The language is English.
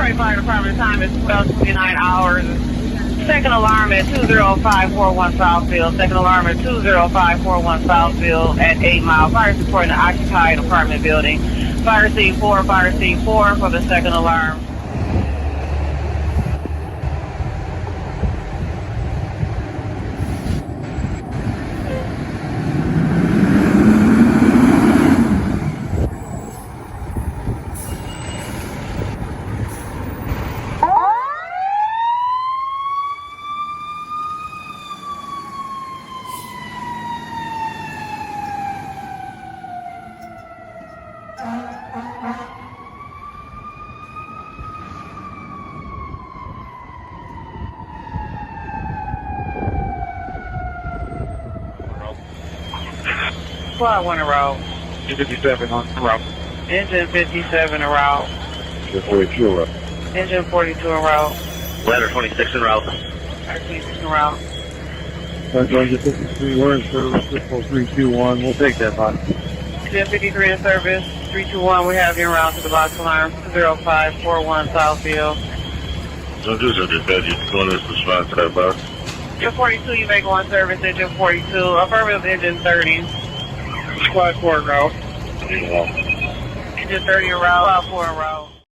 Detroit Fire Department time is 12:29 hours. Second alarm at 20541 Southfield. Second alarm at 20541 Southfield at 8 Mile. Fire reporting an occupied apartment building. Fire scene 4 for the second alarm. Squad 1 around. 57 on route. Engine 57 around. Engine 42 en route. Engine 42 around. Ladder 26 en route. 26 around. Engine 53, we're in service, 60321. We'll take that, bud. Engine 53 in service. 321, we have you around to the box alarm. 20541 Southfield. Don't do something bad. You're going to respond to that box. Engine 42, you make one service. Engine 42. Affirmative, engine 30. Squad 4 route. Yeah. Engine 30 around. Squad 4 around.